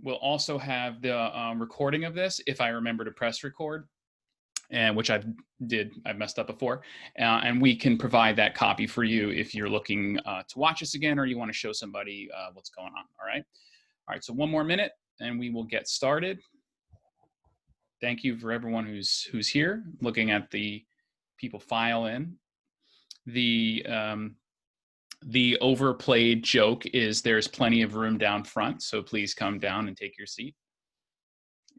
We'll also have the recording of this if I remember to press record, and which I've messed up before, and we can provide that copy for you if you're looking to watch us again or you want to show somebody what's going on. All right. So one more minute, and we will get started. Thank you for everyone who's here, looking at the people file in. The overplayed joke is there's plenty of room down front, so please come down and take your seat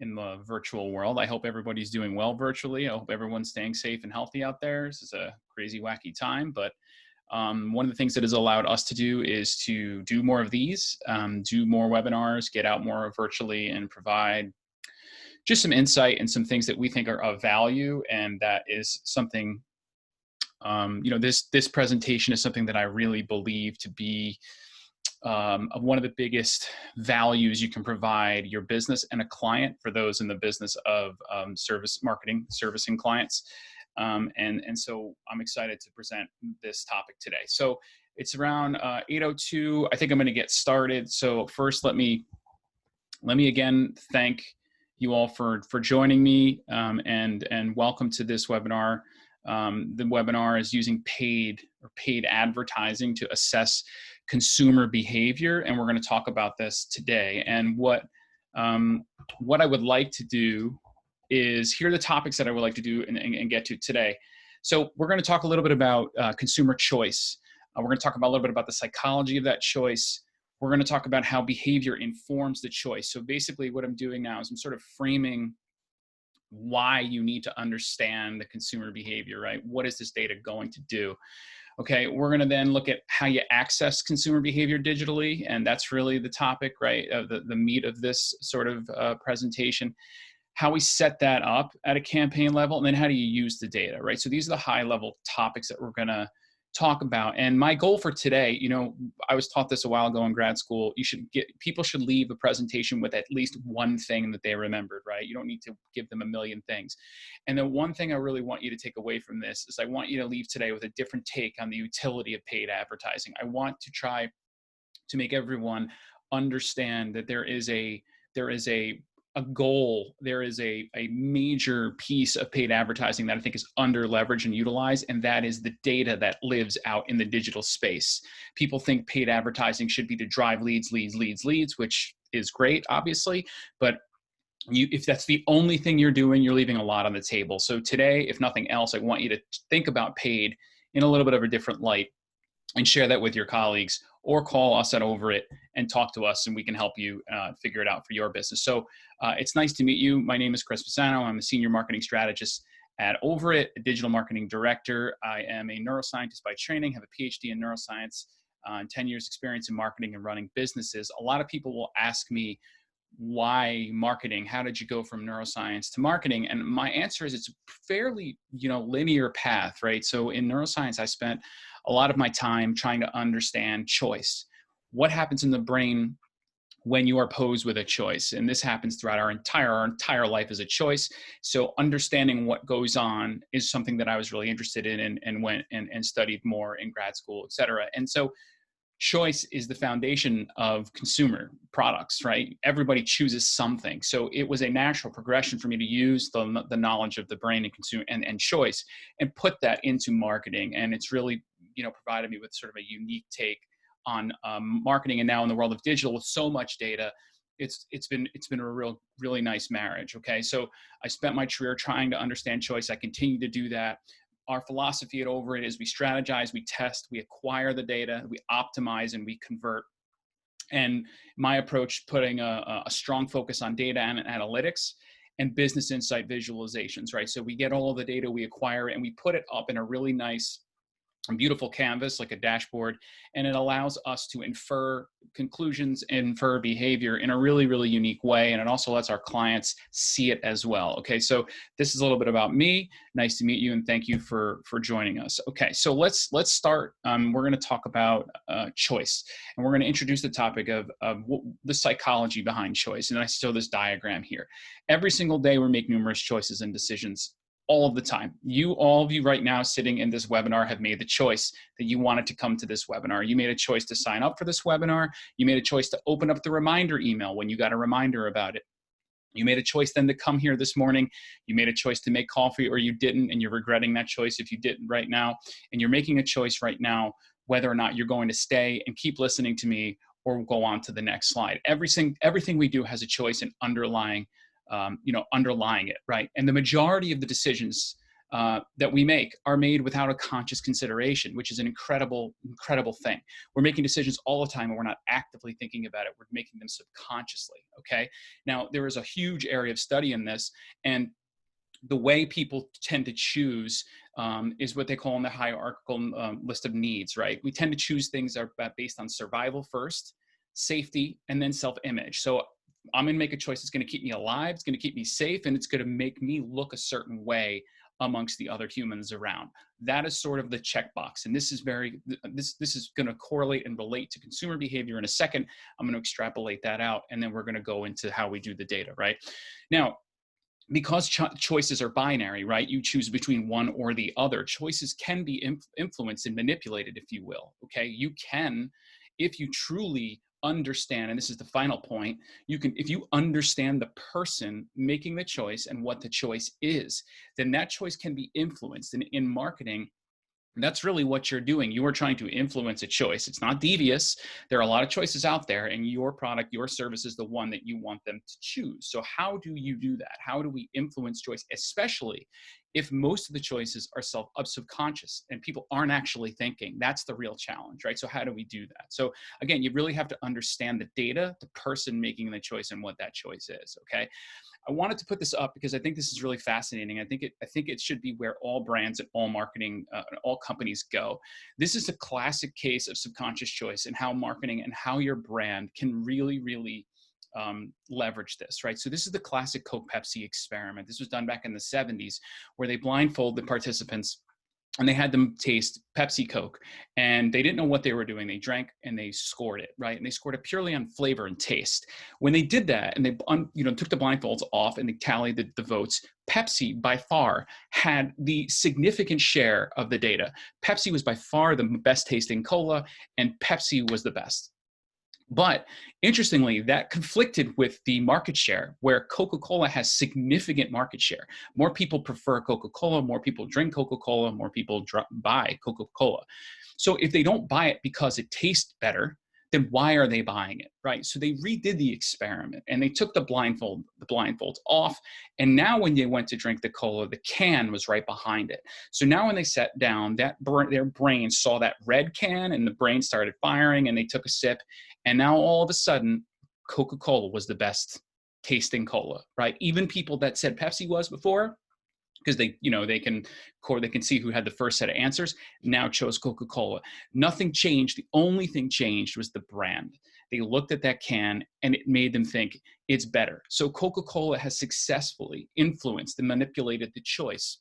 in the virtual world. I hope everybody's doing well virtually. I hope everyone's staying safe and healthy out there. This is a crazy, wacky time, but one of the things that has allowed us to do is to do more of these, do more webinars, get out more virtually, and provide just some insight and some things that we think are of value. And that is something, this presentation is something that I really believe to be one of the biggest values you can provide your business and a client, for those in the business of service marketing, servicing clients. And so I'm excited to present this topic today. So it's around 8:02. I think I'm going to get started. So first, let me again thank you all for joining me, and welcome to this webinar. The webinar is using paid advertising to assess consumer behavior, and we're going to talk about this today. And what I would like to do is, here are the topics that I would like to do and get to today. So we're going to talk a little bit about consumer choice. We're going to talk about a little bit about the psychology of that choice. We're going to talk about how behavior informs the choice. So basically what I'm doing now is I'm sort of framing why you need to understand the consumer behavior, right? What is this data going to do? Okay, we're going to then look at how you access consumer behavior digitally, and that's really the topic, right? The meat of this sort of presentation. How we set that up at a campaign level, and then how do you use the data, right? So these are the high-level topics that we're going to talk about. And my goal for today, I was taught this a while ago in grad school. People should leave a presentation with at least one thing that they remembered, right? You don't need to give them a million things. And the one thing I really want you to take away from this is I want you to leave today with a different take on the utility of paid advertising. I want to try to make everyone understand that there is a goal, there is a major piece of paid advertising that I think is under leveraged and utilized, and that is the data that lives out in the digital space. People think paid advertising should be to drive leads, which is great, obviously, but if that's the only thing you're doing, you're leaving a lot on the table. So today, if nothing else, I want you to think about paid in a little bit of a different light and share that with your colleagues, or call us at Over It and talk to us, and we can help you figure it out for your business. So it's nice to meet you. My name is Chris Fasano. I'm a senior marketing strategist at Over It, a digital marketing director. I am a neuroscientist by training, have a PhD in neuroscience, and 10 years experience in marketing and running businesses. A lot of people will ask me, why marketing? How did you go from neuroscience to marketing? And my answer is it's a fairly, linear path, right? So in neuroscience, I spent a lot of my time trying to understand choice. What happens in the brain when you are posed with a choice? And this happens throughout our entire life as a choice. So understanding what goes on is something that I was really interested in, and went and studied more in grad school, et cetera. And so choice is the foundation of consumer products, right? Everybody chooses something. So it was a natural progression for me to use the knowledge of the brain and consumer and choice and put that into marketing. And it's really, provided me with sort of a unique take on marketing. And now in the world of digital, with so much data, it's been a really nice marriage. Okay. So I spent my career trying to understand choice. I continue to do that. Our philosophy at Over It is we strategize, we test, we acquire the data, we optimize, and we convert. And my approach, putting a strong focus on data and analytics and business insight visualizations, right? So we get all of the data, we acquire it, and we put it up in a really nice, beautiful canvas, like a dashboard, and it allows us to infer conclusions, infer behavior in a really, really unique way. And it also lets our clients see it as well. Okay, so this is a little bit about me. Nice to meet you, and thank you for joining us. Okay, so let's start. We're going to talk about choice, and we're going to introduce the topic of the psychology behind choice. And I show this diagram here. Every single day, we make numerous choices and decisions. all of the time. All of you right now sitting in this webinar have made the choice that you wanted to come to this webinar. You made a choice to sign up for this webinar. You made a choice to open up the reminder email when you got a reminder about it. You made a choice then to come here this morning. You made a choice to make coffee, or you didn't, and you're regretting that choice if you didn't right now. And you're making a choice right now whether or not you're going to stay and keep listening to me or go on to the next slide. Everything we do has a choice in underlying it, right? And the majority of the decisions that we make are made without a conscious consideration, which is an incredible thing. We're making decisions all the time and we're not actively thinking about it. We're making them subconsciously, okay? Now, there is a huge area of study in this, and the way people tend to choose is what they call in the hierarchical list of needs, right? We tend to choose things that are based on survival first, safety, and then self-image. So I'm going to make a choice that's going to keep me alive, it's going to keep me safe, and it's going to make me look a certain way amongst the other humans around. That is sort of the checkbox. And this is this is going to correlate and relate to consumer behavior in a second. I'm going to extrapolate that out, and then we're going to go into how we do the data, right? Now, because choices are binary, right? You choose between one or the other. Choices can be influenced and manipulated, if you will, okay? You can, if you truly understand, and this is the final point, if you understand the person making the choice and what the choice is, then that choice can be influenced. And in marketing, that's really what you're doing. You are trying to influence a choice. It's not devious. There are a lot of choices out there, and your product, your service is the one that you want them to choose. So how do you do that? How do we influence choice, especially if most of the choices are subconscious and people aren't actually thinking? That's the real challenge, right? So how do we do that? So again, you really have to understand the data, the person making the choice, and what that choice is, okay? I wanted to put this up because I think this is really fascinating. I think it should be where all brands and all marketing, all companies go. This is a classic case of subconscious choice and how marketing and how your brand can really leverage this, right? So this is the classic Coke Pepsi experiment. This was done back in the 70s, where they blindfolded participants and they had them taste Pepsi Coke, and they didn't know what they were doing. They drank and they scored it, right? And they scored it purely on flavor and taste. When they did that and they took the blindfolds off and they tallied the votes, Pepsi by far had the significant share of the data. Pepsi was by far the best tasting cola, and Pepsi was the best. But interestingly, that conflicted with the market share, where Coca-Cola has significant market share. More people prefer Coca-Cola, more people drink Coca-Cola, more people buy Coca-Cola. So if they don't buy it because it tastes better, then why are they buying it, right? So they redid the experiment and they took the blindfolds off. And now when they went to drink the cola, the can was right behind it. So now when they sat down, their brain saw that red can and the brain started firing and they took a sip. And now all of a sudden, Coca-Cola was the best tasting cola, right? Even people that said Pepsi was before, because they can see who had the first set of answers, now chose Coca-Cola. Nothing changed. The only thing changed was the brand. They looked at that can and it made them think it's better. So Coca-Cola has successfully influenced and manipulated the choice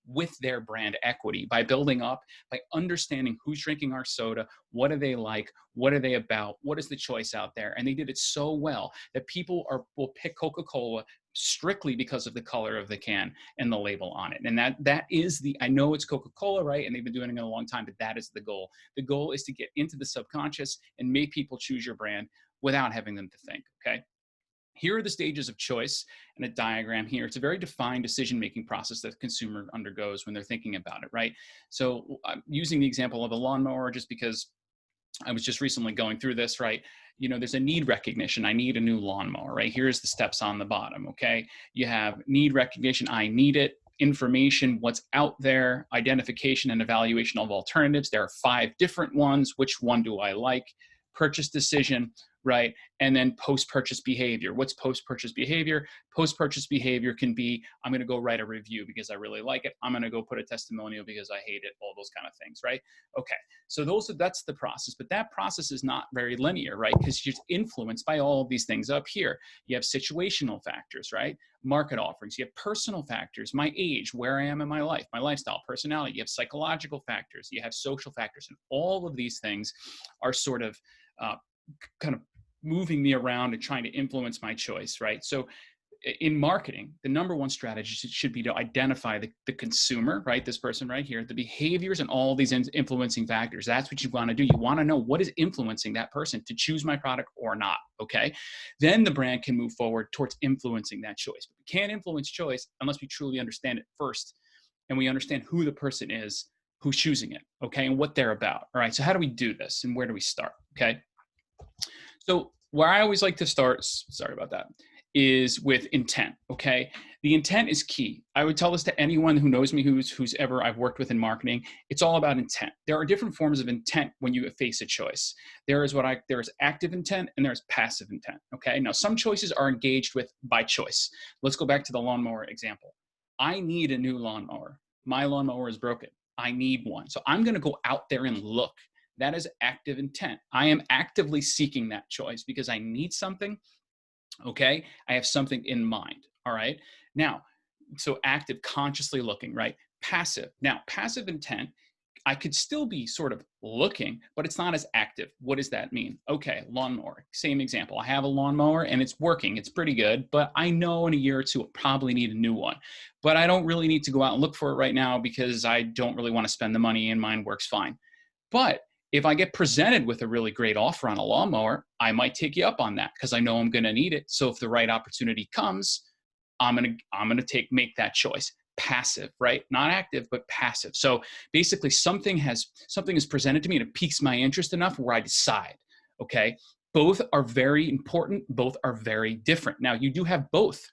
with their brand equity by building up, by understanding who's drinking our soda, what do they like, what are they about, what is the choice out there. And they did it so well that people will pick Coca-Cola strictly because of the color of the can and the label on it. And that is I know it's Coca-Cola, right? And they've been doing it a long time, but that is the goal. The goal is to get into the subconscious and make people choose your brand without having them to think, okay? Here are the stages of choice and a diagram here. It's a very defined decision-making process that the consumer undergoes when they're thinking about it, right? So I'm using the example of a lawnmower just because I was just recently going through this, right? There's a need recognition. I need a new lawnmower, right? Here's the steps on the bottom, okay? You have need recognition, I need it, information, what's out there, identification and evaluation of alternatives. There are 5 different ones. Which one do I like? Purchase decision, right? And then post-purchase behavior. What's post-purchase behavior? Post-purchase behavior can be, I'm going to go write a review because I really like it. I'm going to go put a testimonial because I hate it, all those kind of things, right? Okay, so that's the process, but that process is not very linear, right? Because you're influenced by all of these things up here. You have situational factors, right? Market offerings. You have personal factors, my age, where I am in my life, my lifestyle, personality. You have psychological factors. You have social factors, and all of these things are sort of kind of moving me around and trying to influence my choice, right? So in marketing, the number one strategy should be to identify the consumer, right? This person right here, the behaviors and all these influencing factors. That's what you want to do. You want to know what is influencing that person to choose my product or not, okay? Then the brand can move forward towards influencing that choice. But we can't influence choice unless we truly understand it first, and we understand who the person is who's choosing it, okay, and what they're about. All right, so how do we do this and where do we start, okay? So where I always like to start, sorry about that, is with intent, okay? The intent is key. I would tell this to anyone who knows me, who's ever I've worked with in marketing. It's all about intent. There are different forms of intent when you face a choice. There is active intent and there's passive intent, okay? Now, some choices are engaged with by choice. Let's go back to the lawnmower example. I need a new lawnmower. My lawnmower is broken. I need one. So I'm gonna go out there and look. That is active intent. I am actively seeking that choice because I need something, okay? I have something in mind, all right? Now, so active, consciously looking, right? Passive. Now, passive intent, I could still be sort of looking, but it's not as active. What does that mean? Okay, lawnmower, same example. I have a lawnmower and it's working. It's pretty good, but I know in a year or two, I'll probably need a new one. But I don't really need to go out and look for it right now because I don't really want to spend the money and mine works fine. But if I get presented with a really great offer on a lawnmower, I might take you up on that because I know I'm going to need it. So if the right opportunity comes, I'm going to make that choice. Passive, right? Not active, but passive. So basically something is presented to me and it piques my interest enough where I decide, okay? Both are very important. Both are very different. Now you do have both,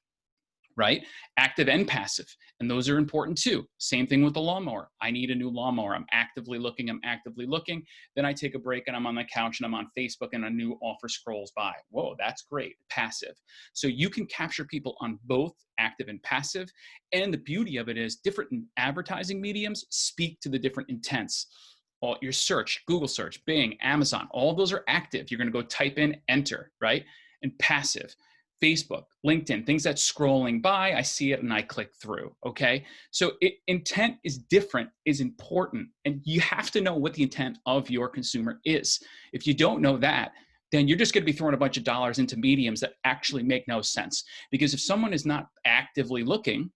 right? Active and passive. And those are important too. Same thing with the lawnmower. I need a new lawnmower. I'm actively looking. Then I take a break and I'm on the couch and I'm on Facebook and a new offer scrolls by. Whoa, that's great. Passive. So you can capture people on both active and passive. And the beauty of it is different advertising mediums speak to the different intents. All your search, Google search, Bing, Amazon, all those are active. You're going to go type in, enter, right? And passive. Facebook, LinkedIn, things that's scrolling by, I see it and I click through, okay? So intent is different, is important, and you have to know what the intent of your consumer is. If you don't know that, then you're just gonna be throwing a bunch of dollars into mediums that actually make no sense. Because if someone is not actively looking,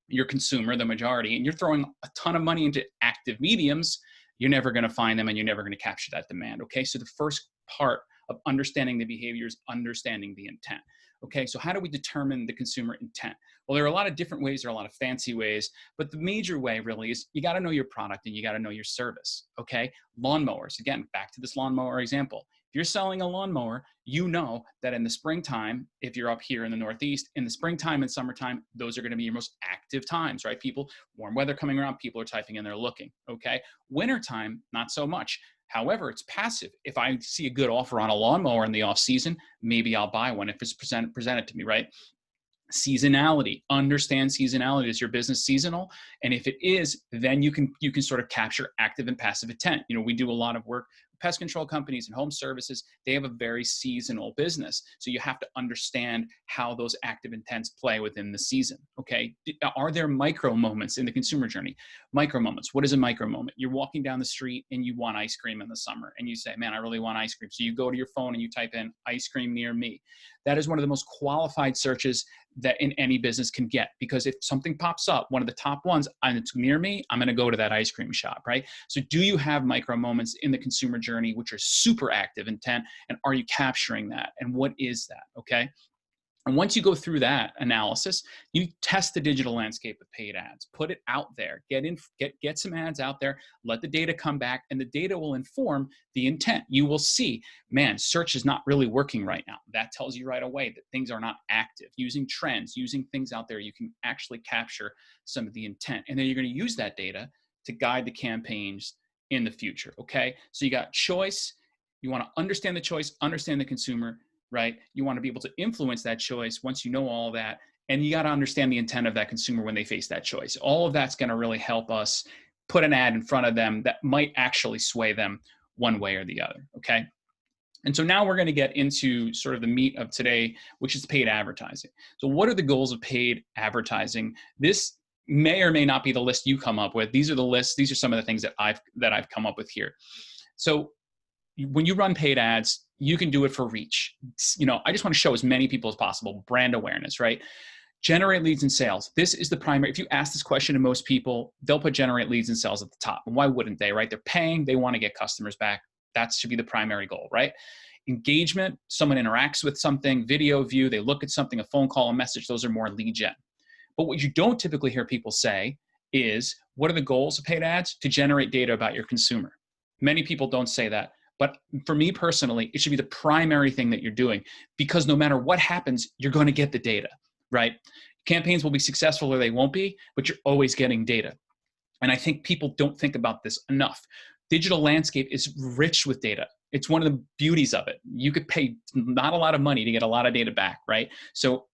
your consumer, the majority, and you're throwing a ton of money into active mediums, you're never gonna find them and you're never gonna capture that demand, okay? So the first part of understanding the behaviors, understanding the intent. Okay, so how do we determine the consumer intent? Well, there are a lot of different ways, there are a lot of fancy ways, but the major way really is you gotta know your product and you gotta know your service, okay? Lawnmowers, again, back to this lawnmower example. If you're selling a lawnmower, you know that in the springtime, if you're up here in the Northeast, in the springtime and summertime, those are gonna be your most active times, right? Warm weather coming around, people are typing in, they're looking, okay? Wintertime, not so much. However, it's passive. If I see a good offer on a lawnmower in the off season, maybe I'll buy one if it's presented to me, right? Seasonality, understand seasonality. Is your business seasonal? And if it is, then you can sort of capture active and passive intent. You know, we do a lot of work, pest control companies and home services, they have a very seasonal business. So you have to understand how those active intents play within the season, okay? Are there micro moments in the consumer journey? Micro moments, what is a micro moment? You're walking down the street and you want ice cream in the summer and you say, man, I really want ice cream. So you go to your phone and you type in ice cream near me. That is one of the most qualified searches that in any business can get, because if something pops up, one of the top ones, and it's near me, I'm gonna go to that ice cream shop, right? So do you have micro moments in the consumer journey which are super active intent, and are you capturing that? And what is that, okay? And once you go through that analysis, you test the digital landscape of paid ads, put it out there, get some ads out there, let the data come back, and the data will inform the intent. You will see, man, search is not really working right now. That tells you right away that things are not active. Using trends, using things out there, you can actually capture some of the intent. And then you're gonna use that data to guide the campaigns in the future, okay? So you got choice, you wanna understand the choice, understand the consumer, right? You want to be able to influence that choice once you know all that, and you got to understand the intent of that consumer when they face that choice. All of that's going to really help us put an ad in front of them that might actually sway them one way or the other, okay? And so now we're going to get into sort of the meat of today, which is paid advertising. So what are the goals of paid advertising? This may or may not be the list you come up with. These are the lists. These are some of the things that I've come up with here. So when you run paid ads, you can do it for reach. I just want to show as many people as possible brand awareness, right? Generate leads and sales. This is the primary. If you ask this question to most people, they'll put generate leads and sales at the top. And why wouldn't they, right? They're paying, they want to get customers back. That should be the primary goal, right? Engagement, someone interacts with something, video view, they look at something, a phone call, a message, those are more lead gen. But what you don't typically hear people say is, what are the goals of paid ads? To generate data about your consumer. Many people don't say that. But for me personally, it should be the primary thing that you're doing, because no matter what happens, you're going to get the data, right? Campaigns will be successful or they won't be, but you're always getting data. And I think people don't think about this enough. Digital landscape is rich with data. It's one of the beauties of it. You could pay not a lot of money to get a lot of data back, right? So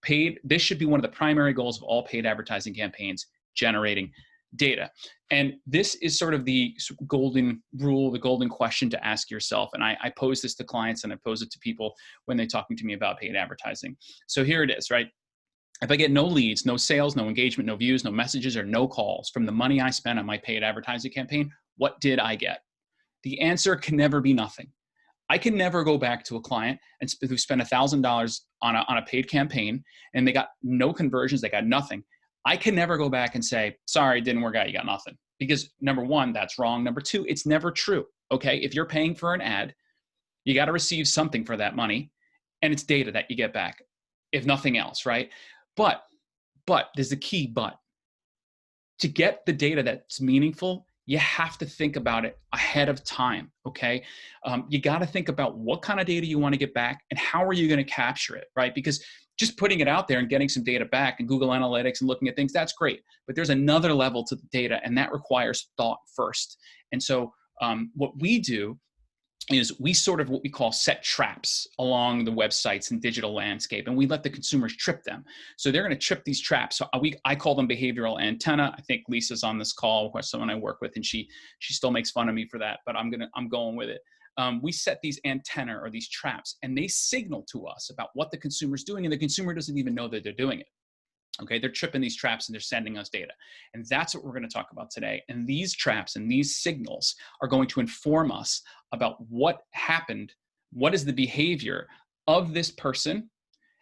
this should be one of the primary goals of all paid advertising campaigns, generating data. And this is sort of the golden rule, the golden question to ask yourself. And I pose this to clients and I pose it to people when they're talking to me about paid advertising. So here it is, right? If I get no leads, no sales, no engagement, no views, no messages, or no calls from the money I spent on my paid advertising campaign, what did I get? The answer can never be nothing. I can never go back to a client who spent $1,000 on a paid campaign and they got no conversions, they got nothing. I can never go back and say, sorry, it didn't work out, you got nothing. Because number one, that's wrong. Number two, it's never true, okay? If you're paying for an ad, you got to receive something for that money, and it's data that you get back, if nothing else, right? But there's a key but. To get the data that's meaningful, you have to think about it ahead of time, okay? You got to think about what kind of data you want to get back and how are you going to capture it, right? Because just putting it out there and getting some data back and Google Analytics and looking at things, that's great. But there's another level to the data, and that requires thought first. And so what we do is we sort of what we call set traps along the websites and digital landscape, and we let the consumers trip them. So they're going to trip these traps. So I call them behavioral antenna. I think Lisa's on this call, someone I work with, and she still makes fun of me for that, but I'm going with it. We set these antenna or these traps, and they signal to us about what the consumer's doing, and the consumer doesn't even know that they're doing it. Okay, they're tripping these traps and they're sending us data. And that's what we're going to talk about today. And these traps and these signals are going to inform us about what happened, what is the behavior of this person.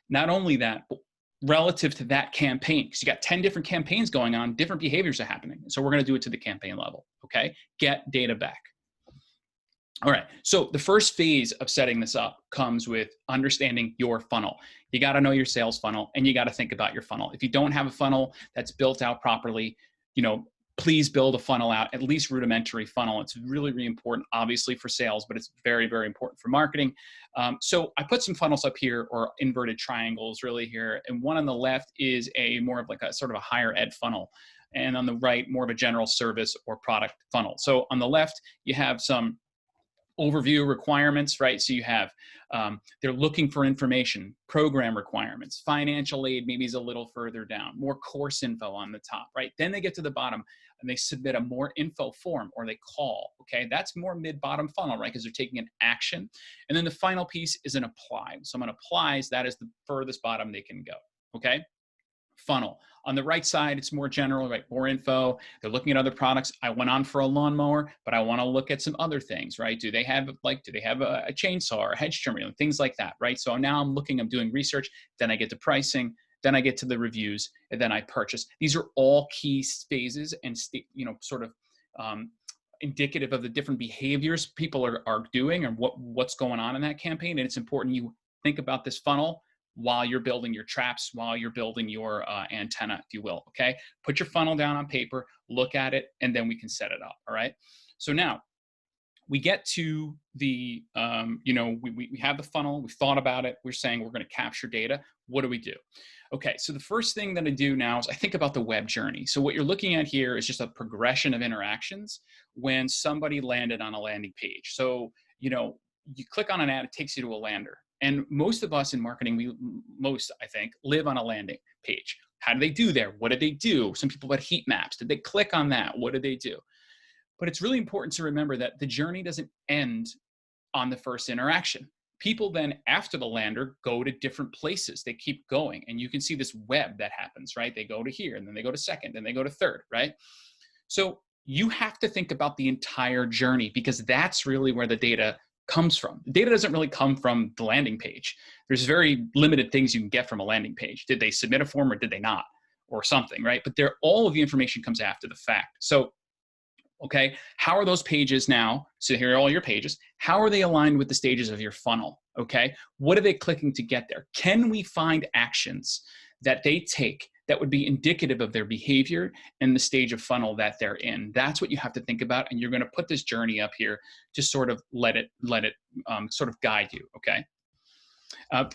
Not only that, but relative to that campaign, because you got 10 different campaigns going on, different behaviors are happening. So we're going to do it to the campaign level, okay? Get data back. All right, so the first phase of setting this up comes with understanding your funnel. You got to know your sales funnel, and you got to think about your funnel. If you don't have a funnel that's built out properly, please build a funnel out, at least rudimentary funnel. It's really, really important, obviously, for sales, but it's very, very important for marketing. So I put some funnels up here, or inverted triangles really here, and one on the left is more of like a sort of a higher ed funnel, and on the right, more of a general service or product funnel. So on the left, you have some overview requirements, right? So you have, they're looking for information, program requirements, financial aid maybe is a little further down, more course info on the top, right? Then they get to the bottom and they submit a more info form, or they call, okay? That's more mid-bottom funnel, right? Because they're taking an action. And then the final piece is an apply. Someone applies, that is the furthest bottom they can go, okay? Funnel. On the right side, it's more general, right? More info. They're looking at other products. I went on for a lawnmower, but I want to look at some other things, right? Do they have a chainsaw or a hedge trimmer, things like that, right? So now I'm doing research, then I get to pricing, then I get to the reviews, and then I purchase. These are all key phases and sort of indicative of the different behaviors people are doing, and what's going on in that campaign. And it's important you think about this funnel while you're building your traps, while you're building your antenna, if you will, okay? Put your funnel down on paper, look at it, and then we can set it up, all right? So now, we get to the, we have the funnel, we've thought about it, we're saying we're gonna capture data. What do we do? Okay, so the first thing that I do now is I think about the web journey. So what you're looking at here is just a progression of interactions when somebody landed on a landing page. So, you click on an ad, it takes you to a lander. And most of us in marketing, I think, live on a landing page. How do they do there? What did they do? Some people had heat maps. Did they click on that? What did they do? But it's really important to remember that the journey doesn't end on the first interaction. People then, after the lander, go to different places. They keep going. And you can see this web that happens, right? They go to here, and then they go to second, then they go to third, right? So you have to think about the entire journey, because that's really where the data comes from. The data doesn't really come from the landing page. There's very limited things you can get from a landing page. Did they submit a form or did they not? Or something, right? But all of the information comes after the fact. So, okay, how are those pages now? So here are all your pages. How are they aligned with the stages of your funnel? Okay, what are they clicking to get there? Can we find actions that they take that would be indicative of their behavior and the stage of funnel that they're in? That's what you have to think about, and you're going to put this journey up here to sort of let it sort of guide you. Okay.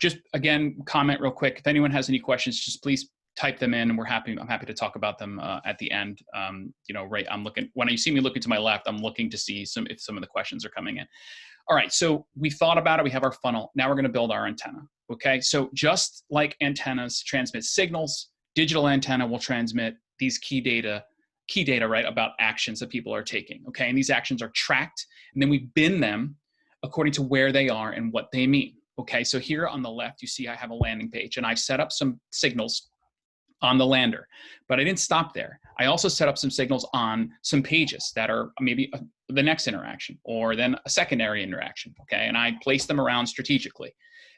Just again, comment real quick. If anyone has any questions, just please type them in, and I'm happy to talk about them at the end. You know, right, I'm looking, when you see me looking to my left, I'm looking to see if some of the questions are coming in. All right, so we thought about it, we have our funnel. Now we're gonna build our antenna, okay? So just like antennas transmit signals, digital antenna will transmit these key data, right, about actions that people are taking, okay? And these actions are tracked, and then we bin them according to where they are and what they mean, okay? So here on the left, you see I have a landing page, and I've set up some signals on the lander. But I didn't stop there. I also set up some signals on some pages that are maybe the next interaction or then a secondary interaction, okay? And I place them around strategically.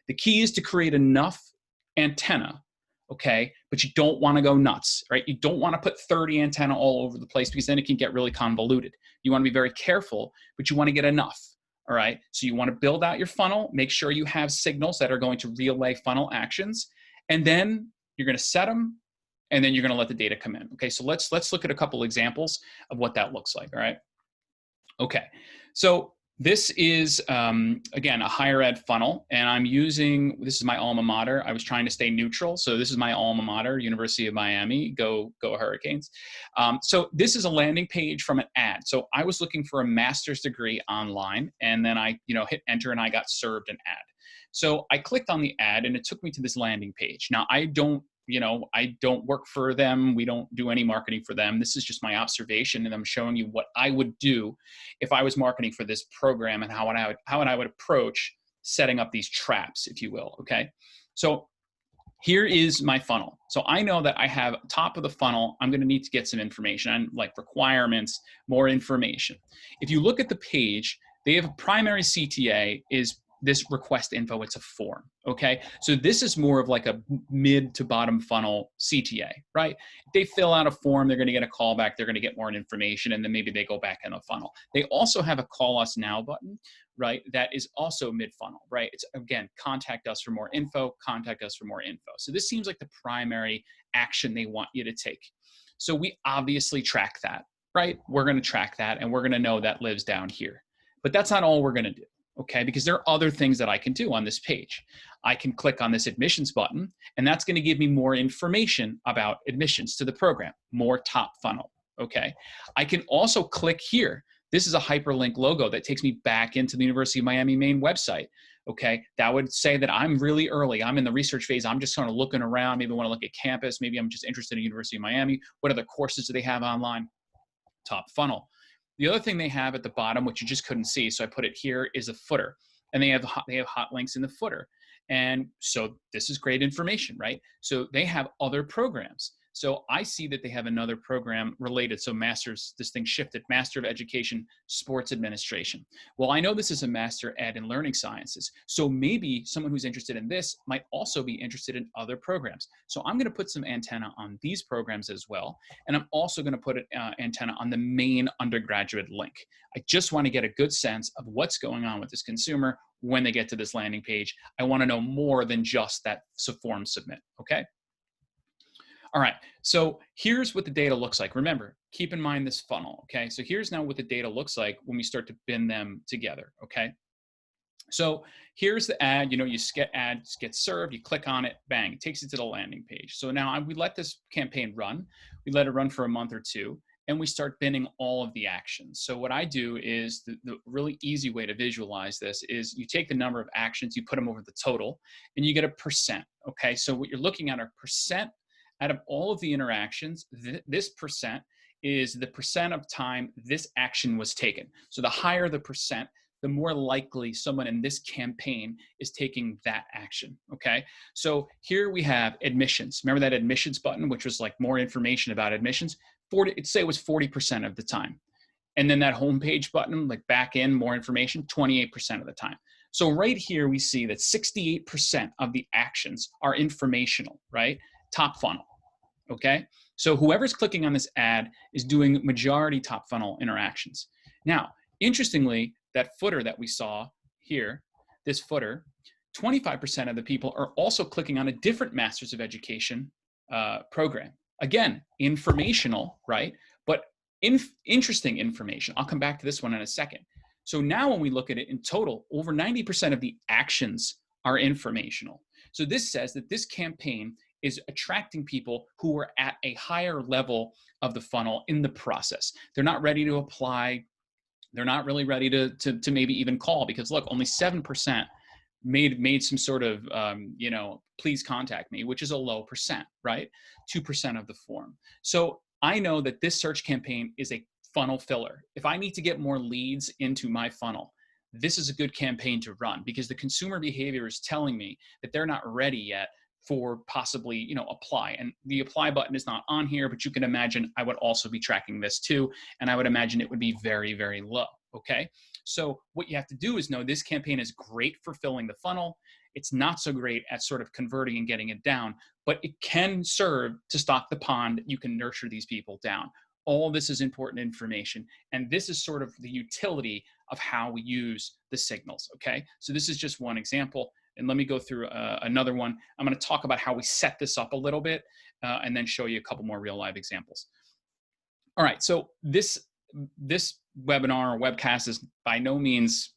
The key is to create enough antenna, okay? But you don't wanna go nuts, right? You don't wanna put 30 antenna all over the place because then it can get really convoluted. You wanna be very careful, but you wanna get enough, all right? So you wanna build out your funnel, make sure you have signals that are going to relay funnel actions, and then you're gonna set them, and then you're going to let the data come in. Okay, so let's look at a couple examples of what that looks like. All right. Okay, so this is again a higher ed funnel, and I'm using, this is my alma mater. I was trying to stay neutral, so this is my alma mater, University of Miami. Go Hurricanes. So this is a landing page from an ad. So I was looking for a master's degree online, and then I hit enter, and I got served an ad. So I clicked on the ad, and it took me to this landing page. Now I don't work for them. We don't do any marketing for them. This is just my observation, and I'm showing you what I would do if I was marketing for this program and how I would approach setting up these traps, if you will, okay? So here is my funnel. So I know that I have top of the funnel, I'm gonna need to get some information on like requirements, more information. If you look at the page, they have a primary CTA is this request info, it's a form, okay? So this is more of like a mid to bottom funnel CTA, right? If they fill out a form, they're gonna get a call back, they're gonna get more information, and then maybe they go back in the funnel. They also have a call us now button, right? That is also mid funnel, right? It's again, contact us for more info, contact us for more info. So this seems like the primary action they want you to take. So we obviously track that, right? We're gonna track that, and we're gonna know that lives down here. But that's not all we're gonna do. Okay, because there are other things that I can do on this page. I can click on this admissions button, and that's going to give me more information about admissions to the program, more top funnel, okay? I can also click here. This is a hyperlink logo that takes me back into the University of Miami main website, okay? That would say that I'm really early. I'm in the research phase. I'm just kind of looking around. Maybe I want to look at campus. Maybe I'm just interested in University of Miami. What other courses do they have online? Top funnel. The other thing they have at the bottom, which you just couldn't see, so I put it here, is a footer. And they have hot links in the footer. And so this is great information, right? So they have other programs. So I see that they have another program related. So master's, this thing shifted, Master of Education, Sports Administration. Well, I know this is a Master Ed in Learning Sciences. So maybe someone who's interested in this might also be interested in other programs. So I'm gonna put some antenna on these programs as well. And I'm also gonna put an antenna on the main undergraduate link. I just wanna get a good sense of what's going on with this consumer when they get to this landing page. I wanna know more than just that form submit, okay? All right, so here's what the data looks like. Remember, keep in mind this funnel, okay? So here's now what the data looks like when we start to bin them together, okay? So here's the ad, you get ads get served, you click on it, bang, it takes you to the landing page. So now we let this campaign run. We let it run for a month or two, and we start binning all of the actions. So what I do is, the really easy way to visualize this is you take the number of actions, you put them over the total, and you get a percent, okay? So what you're looking at are percent out of all of the interactions. This percent is the percent of time this action was taken. So the higher the percent, the more likely someone in this campaign is taking that action, okay? So here we have admissions. Remember that admissions button, which was like more information about admissions? Say it was 40% of the time. And then that homepage button, like back in more information, 28% of the time. So right here, we see that 68% of the actions are informational, right? Top funnel, okay? So whoever's clicking on this ad is doing majority top funnel interactions. Now, interestingly, that footer that we saw here, this footer, 25% of the people are also clicking on a different Masters of Education program. Again, informational, right? But interesting information. I'll come back to this one in a second. So now when we look at it in total, over 90% of the actions are informational. So this says that this campaign is attracting people who are at a higher level of the funnel in the process. They're not ready to apply. They're not really ready to maybe even call, because look, only 7% made some sort of please contact me, which is a low percent, right? 2% of the form. So I know that this search campaign is a funnel filler. If I need to get more leads into my funnel, this is a good campaign to run, because the consumer behavior is telling me that they're not ready yet for possibly apply. And the apply button is not on here, but you can imagine I would also be tracking this too, and I would imagine it would be very, very low. Okay, so what you have to do is know this campaign is great for filling the funnel. It's not so great at sort of converting and getting it down, but it can serve to stock the pond. You can nurture these people down. All this is important information, and this is sort of the utility of how we use the signals. Okay, so this is just one example, and let me go through another one. I'm going to talk about how we set this up a little bit, and then show you a couple more real live examples. All right, so this webinar or webcast is by no means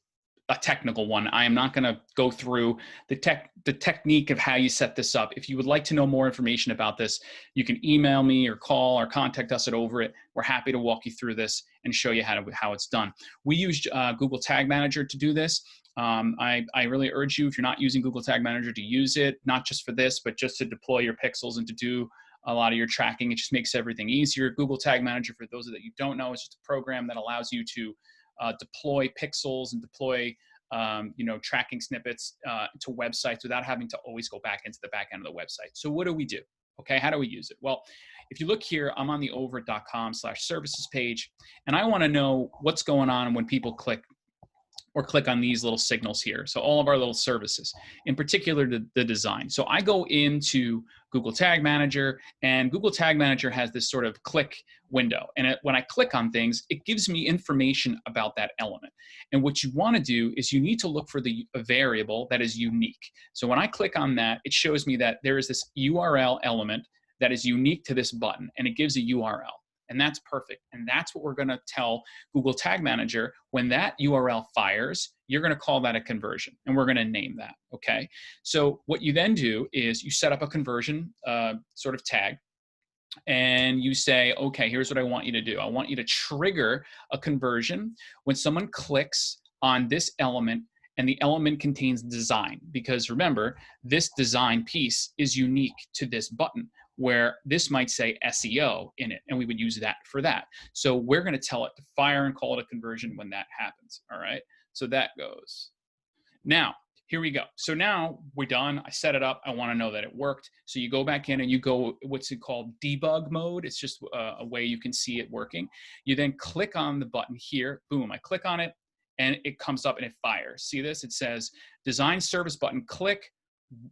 a technical one. I am not going to go through the technique of how you set this up. If you would like to know more information about this, you can email me or call or contact us at Over It. We're happy to walk you through this and show you how it's done. We use Google Tag Manager to do this. I really urge you, if you're not using Google Tag Manager, to use it, not just for this, but just to deploy your pixels and to do a lot of your tracking. It just makes everything easier. Google Tag Manager, for those that you don't know, is just a program that allows you to deploy pixels and deploy tracking snippets to websites without having to always go back into the back end of the website. So what do we do? Okay, how do we use it? Well, if you look here, I'm on the overit.com/services page, and I want to know what's going on when people click on these little signals here. So all of our little services, in particular the design. So I go into Google Tag Manager, and Google Tag Manager has this sort of click window. And when I click on things, it gives me information about that element. And what you want to do is you need to look for a variable that is unique. So when I click on that, it shows me that there is this URL element that is unique to this button, and it gives a URL. And that's perfect. And that's what we're going to tell Google Tag Manager. When that URL fires, you're going to call that a conversion, and we're going to name that. Okay. So what you then do is you set up a conversion sort of tag, and you say, okay, here's what I want you to do. I want you to trigger a conversion when someone clicks on this element, and the element contains design, because remember, this design piece is unique to this button, where this might say SEO in it, and we would use that for that. So we're going to tell it to fire and call it a conversion when that happens. All right, so that goes. Now, here we go. So now we're done. I set it up. I want to know that it worked. So you go back in and you go what's it called, debug mode. It's just a way you can see it working. You then click on the button here. Boom, I click on it, and it comes up and it fires. See this? It says design service button, click,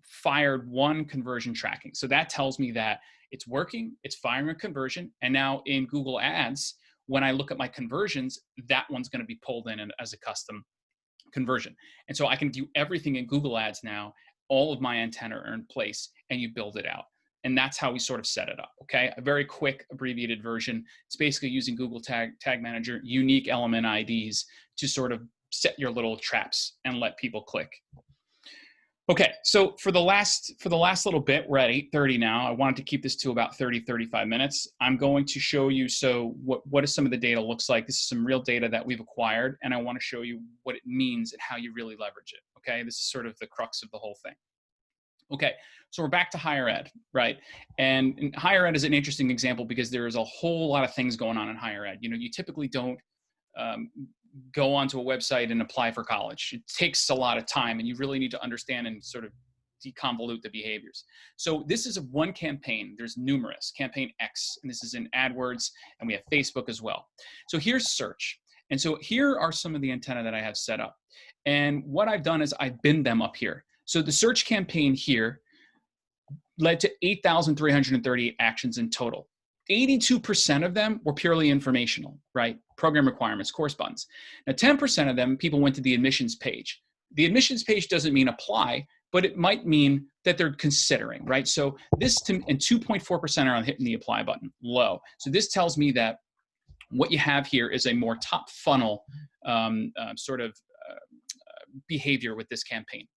fired one conversion tracking. So that tells me that it's working, it's firing a conversion. And now in Google Ads, when I look at my conversions, that one's going to be pulled in as a custom conversion. And so I can do everything in Google Ads now. All of my antenna are in place, and you build it out. And that's how we sort of set it up. Okay, a very quick abbreviated version. It's basically using Google Tag Manager, unique element IDs to sort of set your little traps and let people click. Okay, so for the last little bit, we're at 8:30 now. I wanted to keep this to about 35 minutes. I'm going to show you what some of the data looks like. This is some real data that we've acquired, and I want to show you what it means and how you really leverage it. Okay, this is sort of the crux of the whole thing. Okay, so we're back to higher ed, right? And higher ed is an interesting example because there is a whole lot of things going on in higher ed. You typically don't go onto a website and apply for college. It takes a lot of time, and you really need to understand and sort of deconvolute the behaviors. So this is one campaign. There's numerous. Campaign X, and this is in AdWords, and we have Facebook as well. So here's search. And so here are some of the antenna that I have set up. And what I've done is I've binned them up here. So the search campaign here led to 8,338 actions in total. 82% of them were purely informational, right? Program requirements, course buttons. Now, 10% of them, people went to the admissions page. The admissions page doesn't mean apply, but it might mean that they're considering, right? So this, and 2.4% are on hitting the apply button, low. So this tells me that what you have here is a more top funnel behavior with this campaign.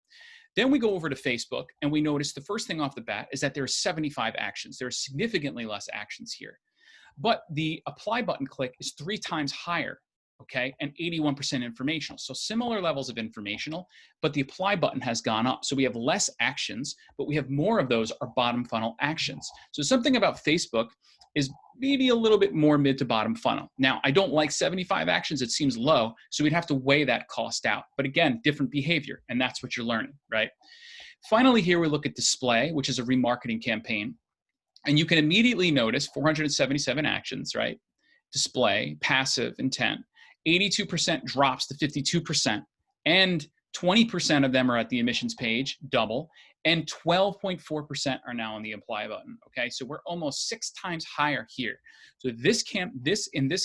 Then we go over to Facebook and we notice the first thing off the bat is that there are 75 actions. There are significantly less actions here. But the apply button click is 3 times higher, okay, and 81% informational. So similar levels of informational, but the apply button has gone up. So we have less actions, but we have more of those are bottom funnel actions. So something about Facebook is maybe a little bit more mid to bottom funnel. Now, I don't like 75 actions. It seems low, so we'd have to weigh that cost out. But again, different behavior, and that's what you're learning, right? Finally, here we look at display, which is a remarketing campaign. And you can immediately notice 477 actions, right? Display, passive, intent. 82% drops to 52%, and 20% of them are at the admissions page, double, and 12.4% are now on the apply button, okay? So we're almost 6 times higher here. So in this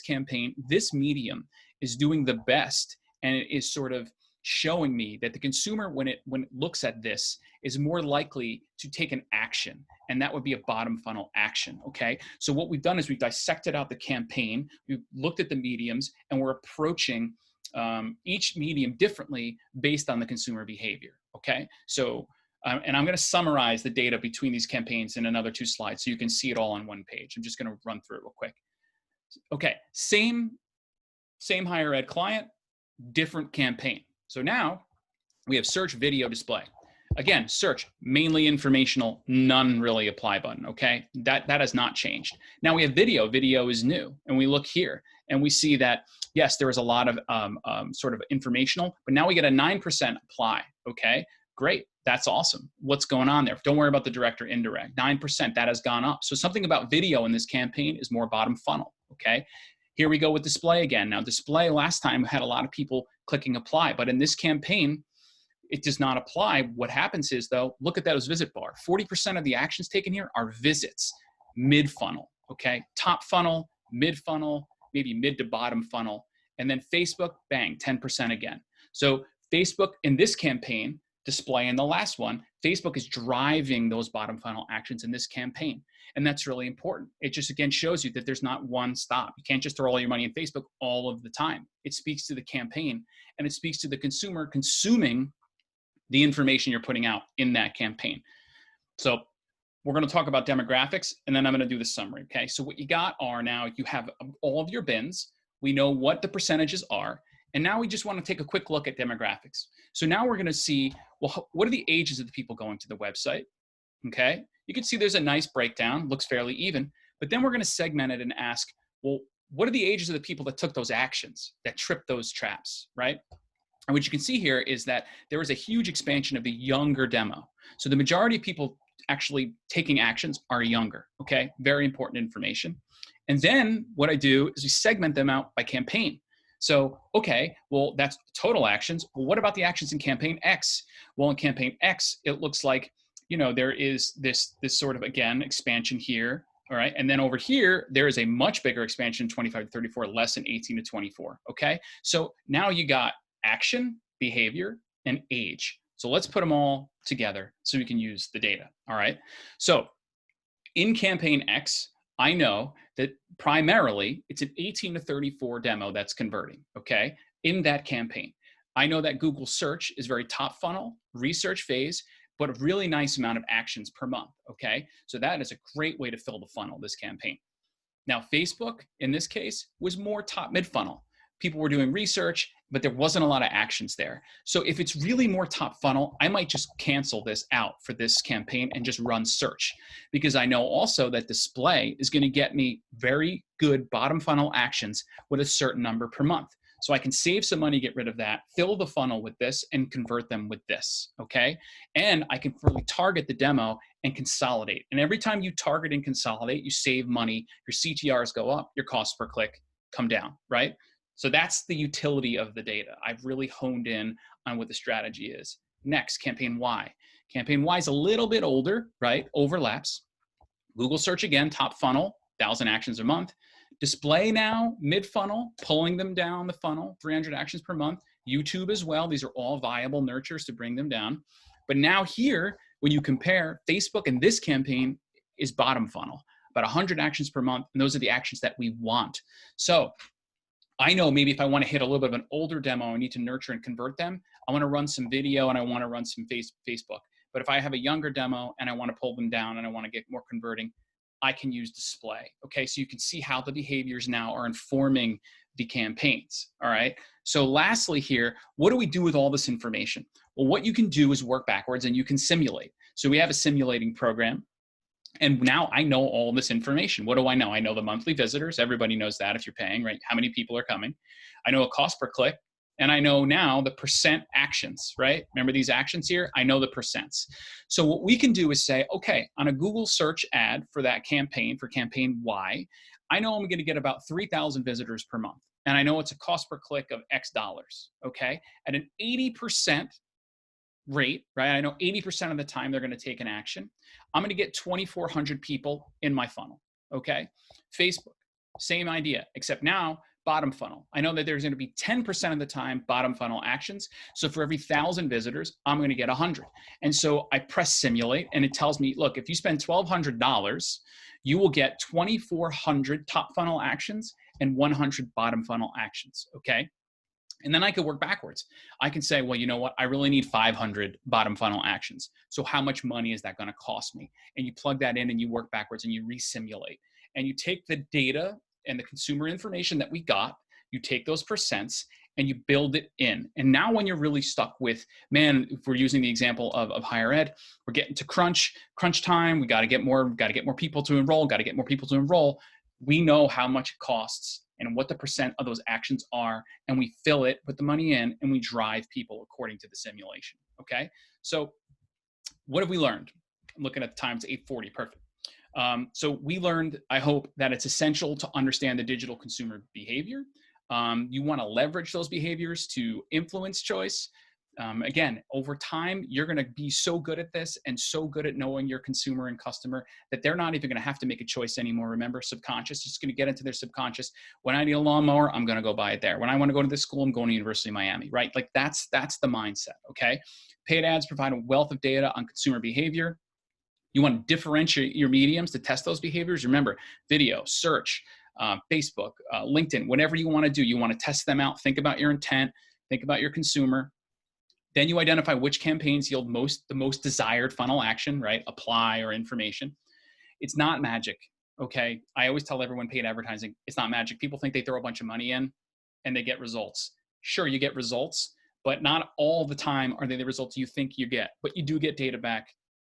campaign, this medium is doing the best, and it is sort of showing me that the consumer, when it looks at this, is more likely to take an action, and that would be a bottom funnel action, okay? So what we've done is we've dissected out the campaign, we've looked at the mediums, and we're approaching each medium differently based on the consumer behavior, okay? So, and I'm gonna summarize the data between these campaigns in another 2 slides so you can see it all on one page. I'm just gonna run through it real quick. Okay, same higher ed client, different campaign. So now we have search, video, display. Again, search, mainly informational, none really apply button, okay? That has not changed. Now we have video. Video is new. And we look here and we see that, yes, there is a lot of sort of informational, but now we get a 9% apply, okay? Great, that's awesome. What's going on there? Don't worry about the direct or indirect. 9%, that has gone up. So something about video in this campaign is more bottom funnel, okay? Here we go with display again. Now display last time had a lot of people clicking apply, but in this campaign, it does not apply. What happens is though, look at those visit bar. 40% of the actions taken here are visits, mid funnel, okay? Top funnel, mid funnel, maybe mid to bottom funnel. And then Facebook, bang, 10% again. So Facebook in this campaign, display in the last one, Facebook is driving those bottom funnel actions in this campaign. And that's really important. It just, again, shows you that there's not one stop. You can't just throw all your money in Facebook all of the time. It speaks to the campaign, and it speaks to the consumer consuming the information you're putting out in that campaign. So we're going to talk about demographics, and then I'm going to do the summary, okay? So what you got are now you have all of your bins. We know what the percentages are, and now we just want to take a quick look at demographics. So now we're going to see, well, what are the ages of the people going to the website, okay? You can see there's a nice breakdown, looks fairly even, but then we're going to segment it and ask, well, what are the ages of the people that took those actions, that tripped those traps, right? And what you can see here is that there is a huge expansion of the younger demo. So the majority of people actually taking actions are younger, okay? Very important information. And then what I do is we segment them out by campaign. So, okay, well, that's total actions. Well, what about the actions in campaign X? Well, in campaign X, it looks like, you know, there is this sort of, again, expansion here, all right? And then over here, there is a much bigger expansion, 25 to 34, less than 18 to 24, okay? So now you got action, behavior, and age. So let's put them all together so we can use the data, all right? So in campaign X, I know that primarily it's an 18 to 34 demo that's converting, okay, in that campaign. I know that Google search is very top funnel, research phase, but a really nice amount of actions per month, okay? So that is a great way to fill the funnel, this campaign. Now, Facebook, in this case, was more top mid-funnel. People were doing research, but there wasn't a lot of actions there. So if it's really more top funnel, I might just cancel this out for this campaign and just run search, because I know also that display is going to get me very good bottom funnel actions with a certain number per month. So I can save some money, get rid of that, fill the funnel with this, and convert them with this, okay? And I can really target the demo and consolidate. And every time you target and consolidate, you save money, your CTRs go up, your cost per click come down, right? So that's the utility of the data. I've really honed in on what the strategy is. Next, campaign Y. Campaign Y is a little bit older, right? Overlaps. Google search again, top funnel, 1,000 actions a month. Display now, mid funnel, pulling them down the funnel, 300 actions per month. YouTube as well. These are all viable nurtures to bring them down. But now here, when you compare Facebook and this campaign is bottom funnel, about 100 actions per month. And those are the actions that we want. So I know maybe if I want to hit a little bit of an older demo, I need to nurture and convert them. I want to run some video and I want to run some Facebook. But if I have a younger demo and I want to pull them down and I want to get more converting, I can use display. Okay, so you can see how the behaviors now are informing the campaigns. All right, so lastly here, what do we do with all this information? Well, what you can do is work backwards and you can simulate. So we have a simulating program. And now I know all this information. What do I know? I know the monthly visitors. Everybody knows that if you're paying, right? How many people are coming? I know a cost per click. And I know now the percent actions, right? Remember these actions here? I know the percents. So what we can do is say, okay, on a Google search ad for that campaign, for campaign Y, I know I'm going to get about 3,000 visitors per month. And I know it's a cost per click of X dollars, okay? At an 80% rate, right? I know 80% of the time they're going to take an action. I'm going to get 2,400 people in my funnel, okay? Facebook, same idea, except now bottom funnel. I know that there's going to be 10% of the time bottom funnel actions. So for every 1,000 visitors, I'm going to get 100. And so I press simulate and it tells me, look, if you spend $1,200, you will get 2,400 top funnel actions and 100 bottom funnel actions, okay? And then I could work backwards. I can say, well, you know what? I really need 500 bottom funnel actions. So how much money is that going to cost me? And you plug that in and you work backwards and you resimulate. And you take the data and the consumer information that we got, you take those percents and you build it in. And now when you're really stuck with, man, if we're using the example of higher ed, we're getting to crunch time. We got to get more people to enroll. We know how much it costs and what the percent of those actions are, and we fill it, put the money in, and we drive people according to the simulation, okay? So what have we learned? I'm looking at the time, it's 8:40, perfect. So we learned, I hope, that it's essential to understand the digital consumer behavior. You wanna leverage those behaviors to influence choice. Again, over time, you're going to be so good at this and so good at knowing your consumer and customer that they're not even going to have to make a choice anymore. Remember, subconscious, it's going to get into their subconscious. When I need a lawnmower, I'm going to go buy it there. When I want to go to this school, I'm going to University of Miami, right? Like that's the mindset, okay? Paid ads provide a wealth of data on consumer behavior. You want to differentiate your mediums to test those behaviors. Remember, video, search, Facebook, LinkedIn, whatever you want to do, you want to test them out. Think about your intent, think about your consumer. Then you identify which campaigns yield the most desired funnel action, right? Apply or information. It's not magic, okay? I always tell everyone paid advertising, it's not magic. People think they throw a bunch of money in and they get results. Sure, you get results, but not all the time are they the results you think you get. But you do get data back.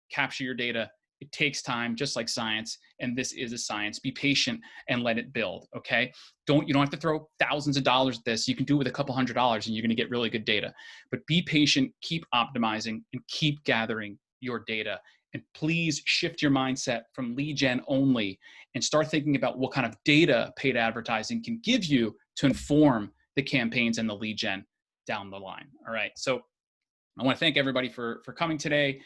Capture your data. It takes time, just like science, and this is a science. Be patient and let it build, okay? You don't have to throw thousands of dollars at this. You can do it with a couple $100s and you're gonna get really good data. But be patient, keep optimizing, and keep gathering your data. And please shift your mindset from lead gen only and start thinking about what kind of data paid advertising can give you to inform the campaigns and the lead gen down the line, all right? So I wanna thank everybody for coming today.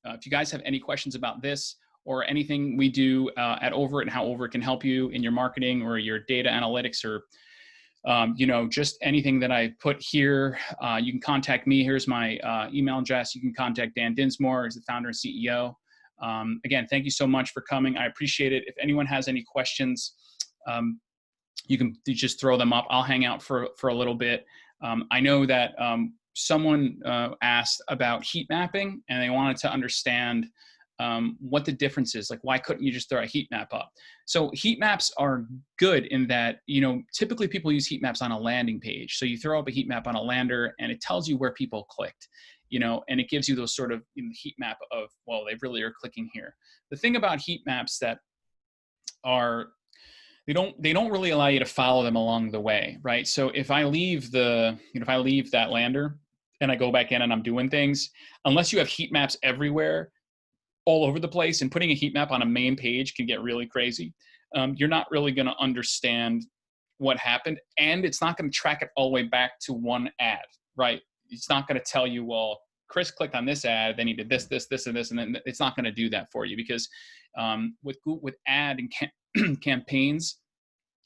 If you guys have any questions about this or anything we do at Over It and how Over It can help you in your marketing or your data analytics or just anything that I put here, you can contact me. Here's my email address. You can contact Dan Dinsmore, who's the founder and CEO. Again, thank you so much for coming. I appreciate it. If anyone has any questions, you can just throw them up. I'll hang out for a little bit. I know that someone asked about heat mapping and they wanted to understand what the difference is. Like, why couldn't you just throw a heat map up? So heat maps are good in that, typically people use heat maps on a landing page. So you throw up a heat map on a lander and it tells you where people clicked, and it gives you those sort of heat map of, well, they really are clicking here. The thing about heat maps that are They don't really allow you to follow them along the way, right? So if I leave if I leave that lander and I go back in and I'm doing things, unless you have heat maps everywhere, all over the place, and putting a heat map on a main page can get really crazy. You're not really going to understand what happened, and it's not going to track it all the way back to one ad, right? It's not going to tell you, well, Chris clicked on this ad, then he did this, this, this, and this, and then it's not going to do that for you because with ad and campaigns,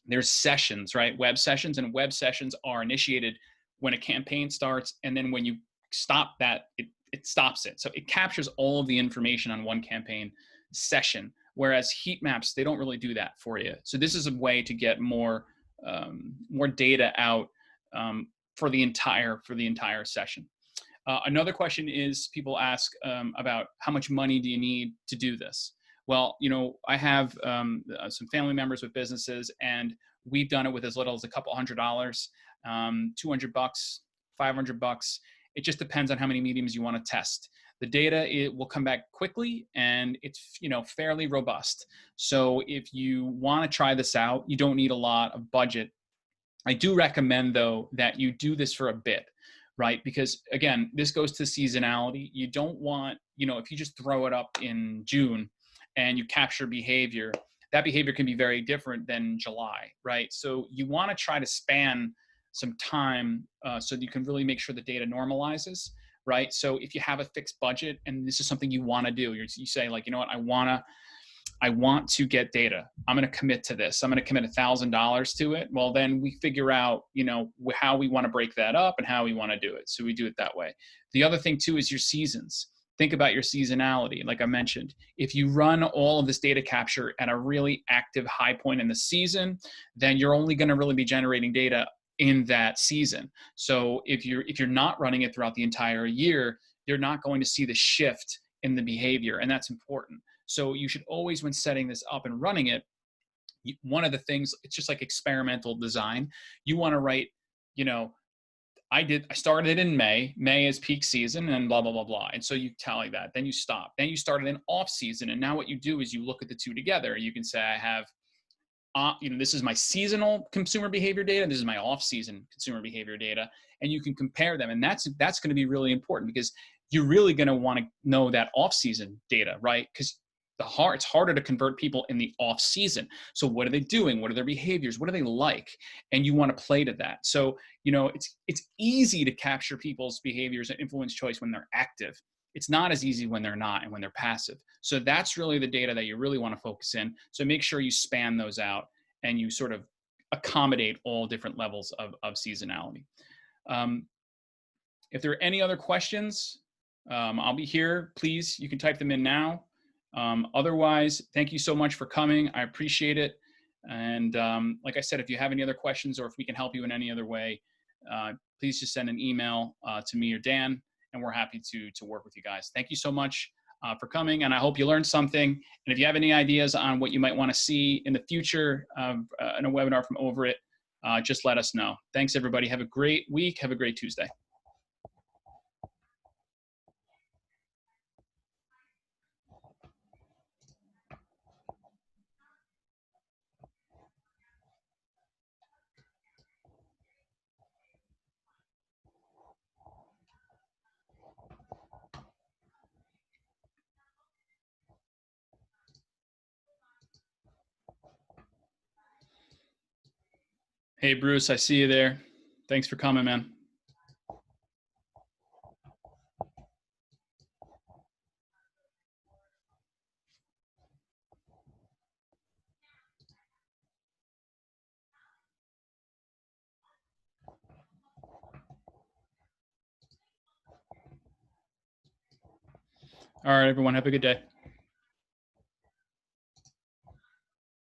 there's sessions, right? Web sessions, and web sessions are initiated when a campaign starts, and then when you stop that, it stops it. So it captures all of the information on one campaign session, whereas heat maps, they don't really do that for you. So this is a way to get more data out for the entire session. Another question is people ask about how much money do you need to do this? Well, I have some family members with businesses, and we've done it with as little as a couple $100, $200, $500. It just depends on how many mediums you want to test. The data, it will come back quickly, and it's fairly robust. So if you want to try this out, you don't need a lot of budget. I do recommend, though, that you do this for a bit, right? Because again, this goes to seasonality. You don't want, if you just throw it up in June and you capture behavior, that behavior can be very different than July, right? So you want to try to span some time so that you can really make sure the data normalizes, right? So if you have a fixed budget and this is something you want to do, you say like, you know what, I want to get data. I'm going to commit to this. I'm going to commit $1,000 to it. Well, then we figure out, how we want to break that up and how we want to do it. So we do it that way. The other thing too is your seasons. Think about your seasonality. Like I mentioned, if you run all of this data capture at a really active high point in the season, then you're only going to really be generating data in that season. So if you're not running it throughout the entire year, you're not going to see the shift in the behavior, and that's important. So you should always, when setting this up and running it, one of the things, it's just like experimental design. You want to write, I started it in May. May is peak season and blah, blah, blah, blah. And so you tally that, then you stop. Then you started in off season. And now what you do is you look at the two together. You can say, I have, this is my seasonal consumer behavior data. This is my off-season consumer behavior data, and you can compare them. And that's going to be really important because you're really going to want to know that off-season data, right? Because it's harder to convert people in the off-season. So what are they doing? What are their behaviors? What do they like? And you want to play to that. So it's easy to capture people's behaviors and influence choice when they're active. It's not as easy when they're not and when they're passive. So that's really the data that you really want to focus in. So make sure you span those out and you sort of accommodate all different levels of seasonality. If there are any other questions, I'll be here. Please, you can type them in now. Otherwise, thank you so much for coming. I appreciate it. And like I said, if you have any other questions or if we can help you in any other way, please just send an email to me or Dan, and we're happy to work with you guys. Thank you so much for coming, and I hope you learned something. And if you have any ideas on what you might want to see in the future in a webinar from Over It, just let us know. Thanks, everybody. Have a great week. Have a great Tuesday. Hey, Bruce, I see you there. Thanks for coming, man. All right, everyone, have a good day.